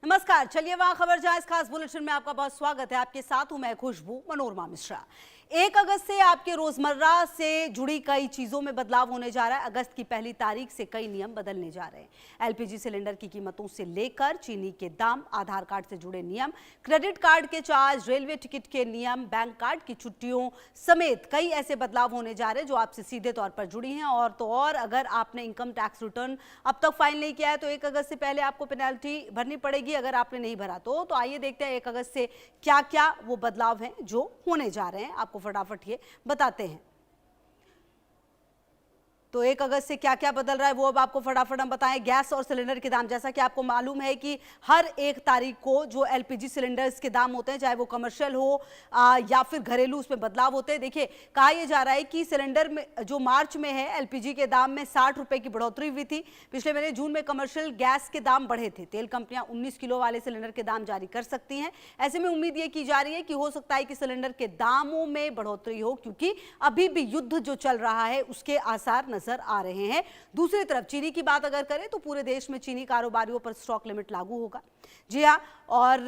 नमस्कार, चलिए वहां खबर जहां इस खास बुलेटिन में आपका बहुत स्वागत है। आपके साथ हूं मैं खुशबू मनोरमा मिश्रा। 1 अगस्त से आपके रोजमर्रा से जुड़ी कई चीजों में बदलाव होने जा रहा है। अगस्त की पहली तारीख से कई नियम बदलने जा रहे हैं। एलपीजी सिलेंडर की कीमतों से लेकर चीनी के दाम, आधार कार्ड से जुड़े नियम, क्रेडिट कार्ड के चार्ज, रेलवे टिकट के नियम, बैंक कार्ड की छुट्टियों समेत कई ऐसे बदलाव होने जा रहे हैं जो आपसे सीधे तौर पर जुड़ी हैं। और तो और अगर आपने इनकम टैक्स रिटर्न अब तक फाइल नहीं किया है तो 1 अगस्त से पहले आपको पेनल्टी भरनी पड़ेगी अगर आपने नहीं भरा तो आइए देखते हैं 1 अगस्त से क्या क्या वो बदलाव हैं जो होने जा रहे हैं। आपको फटाफट ये बताते हैं। तो 1 अगस्त से क्या क्या बदल रहा है वो अब आपको फटाफट हम बताएं। गैस और सिलेंडर के दाम, जैसा कि आपको मालूम है कि हर 1 तारीख को जो एलपीजी सिलेंडर्स के दाम होते हैं, चाहे वो कमर्शियल हो या फिर घरेलू, उसमें बदलाव होते हैं। देखिए, कहा यह जा रहा है कि सिलेंडर में जो मार्च में है एलपीजी के दाम में 60 रुपए की बढ़ोतरी हुई थी। पिछले महीने जून में कमर्शियल गैस के दाम बढ़े थे। तेल कंपनियां 19 किलो वाले सिलेंडर के दाम जारी कर सकती हैं। ऐसे में उम्मीद ये की जा रही है कि हो सकता है कि सिलेंडर के दामों में बढ़ोतरी हो, क्योंकि अभी भी युद्ध जो चल रहा है उसके आसार नजर आ रहे हैं। दूसरी तरफ चीनी की बात अगर करें तो पूरे देश में चीनी कारोबारियों पर स्टॉक लिमिट लागू होगा। जी हां, और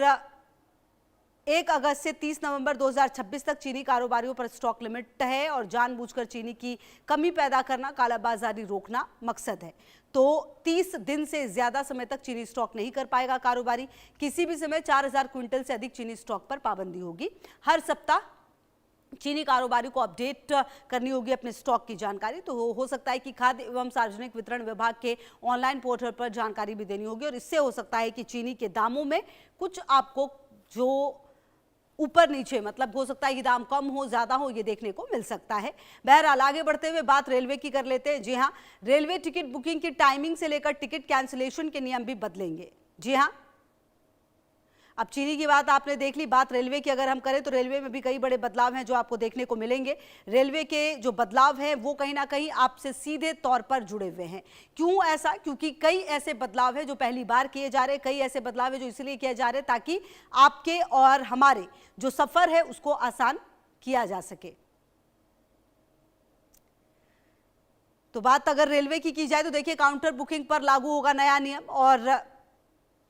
1 अगस्त से 30 नवंबर 2026 तक चीनी कारोबारियों पर स्टॉक लिमिट है और जानबूझकर चीनी की कमी पैदा करना, कालाबाजारी रोकना मकसद है। तो 30 दिन से ज्यादा समय तक चीनी स्टॉक नहीं कर पाएगा कारोबारी। किसी भी समय 4000 क्विंटल से अधिक चीनी स्टॉक पर पाबंदी होगी। हर सप्ताह चीनी कारोबारी को अपडेट करनी होगी अपने स्टॉक की जानकारी। तो हो सकता है कि खाद्य एवं सार्वजनिक वितरण विभाग के ऑनलाइन पोर्टल पर जानकारी भी देनी होगी और इससे हो सकता है कि चीनी के दामों में कुछ आपको जो ऊपर नीचे, मतलब हो सकता है कि दाम कम हो ज्यादा हो, ये देखने को मिल सकता है। बहरहाल आगे बढ़ते हुए बात रेलवे की कर लेते हैं। जी हाँ, रेलवे टिकट बुकिंग की टाइमिंग से लेकर टिकट कैंसिलेशन के नियम भी बदलेंगे। जी हाँ, अब चीनी की बात आपने देख ली। बात रेलवे की अगर हम करें तो रेलवे में भी कई बड़े बदलाव हैं जो आपको देखने को मिलेंगे। रेलवे के जो बदलाव हैं वो कहीं ना कहीं आपसे सीधे तौर पर जुड़े हुए हैं। क्यों ऐसा? क्योंकि कई ऐसे बदलाव हैं जो पहली बार किए जा रहे हैं, कई ऐसे बदलाव हैं जो इसलिए किए जा रहे हैं ताकि आपके और हमारे जो सफर है उसको आसान किया जा सके। तो बात अगर रेलवे की जाए तो देखिए, काउंटर बुकिंग पर लागू होगा नया नियम और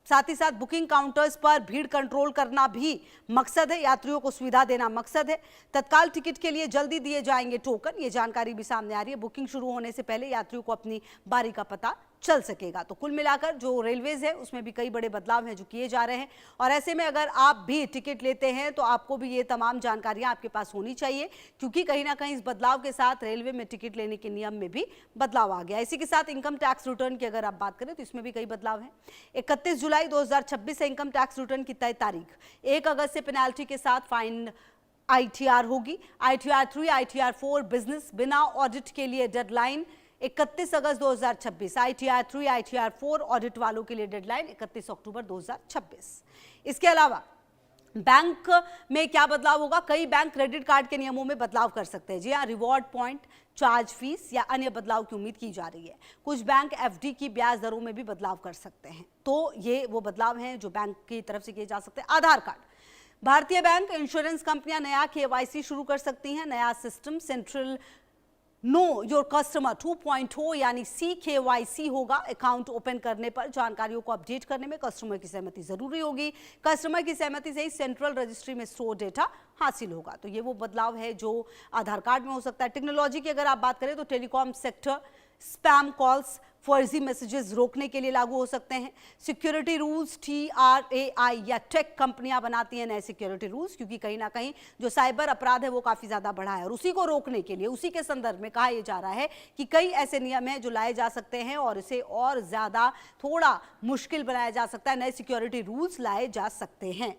साथ ही साथ बुकिंग काउंटर्स पर भीड़ कंट्रोल करना भी मकसद है। यात्रियों को सुविधा देना मकसद है। तत्काल टिकट के लिए जल्दी दिए जाएंगे टोकन, ये जानकारी भी सामने आ रही है। बुकिंग शुरू होने से पहले यात्रियों को अपनी बारी का पता चल सकेगा। तो कुल मिलाकर जो रेलवेज है उसमें भी कई बड़े बदलाव हैं जो किए जा रहे हैं और ऐसे में अगर आप भी टिकट लेते हैं तो आपको भी ये तमाम जानकारियां आपके पास होनी चाहिए, क्योंकि कहीं ना कहीं इस बदलाव के साथ रेलवे में टिकट लेने के नियम में भी बदलाव आ गया। इसी के साथ इनकम टैक्स रिटर्न की अगर आप बात करें तो इसमें भी कई बदलाव हैं। 31 जुलाई 2026 से इनकम टैक्स रिटर्न की तय तारीख। 1 अगस्त से पेनाल्टी के साथ फाइन ITR होगी। ITR 3, ITR 4 बिजनेस बिना ऑडिट के लिए डेडलाइन 31 अगस्त 2026। ITR 3, ITR 4 ऑडिट वालों के लिए डेडलाइन 31 अक्टूबर 2026। इसके अलावा बैंक में क्या बदलाव होगा? कई बैंक क्रेडिट कार्ड के नियमों में बदलाव कर सकते हैं। जी हाँ, रिवॉर्ड पॉइंट, चार्ज फीस या अन्य बदलाव की उम्मीद की जा रही है। कुछ बैंक FD की ब्याज दरों में भी बदलाव कर सकते हैं। तो ये वो बदलाव हैं जो बैंक की तरफ से किए जा सकते हैं। आधार कार्ड, भारतीय बैंक, इंश्योरेंस कंपनियां नया KYC शुरू कर सकती हैं। नया system central know your customer 2.0 यानी CKYC होगा। अकाउंट ओपन करने पर जानकारियों को अपडेट करने में कस्टमर की सहमति जरूरी होगी। कस्टमर की सहमति से ही सेंट्रल रजिस्ट्री में स्टोर डेटा हासिल होगा। तो ये वो बदलाव है जो आधार कार्ड में हो सकता है। टेक्नोलॉजी की अगर आप बात करें तो टेलीकॉम सेक्टर स्पैम कॉल्स, फर्जी मैसेजेस रोकने के लिए लागू हो सकते हैं। सिक्योरिटी रूल्स, TRAI या टेक कंपनियां बनाती हैं नए सिक्योरिटी रूल्स, क्योंकि कहीं ना कहीं जो साइबर अपराध है वो काफी ज्यादा बढ़ा है और उसी को रोकने के लिए, उसी के संदर्भ में कहा यह जा रहा है कि कई ऐसे नियम हैं जो लाए जा सकते हैं और इसे और ज्यादा थोड़ा मुश्किल बनाया जा सकता है। नए सिक्योरिटी रूल्स लाए जा सकते हैं।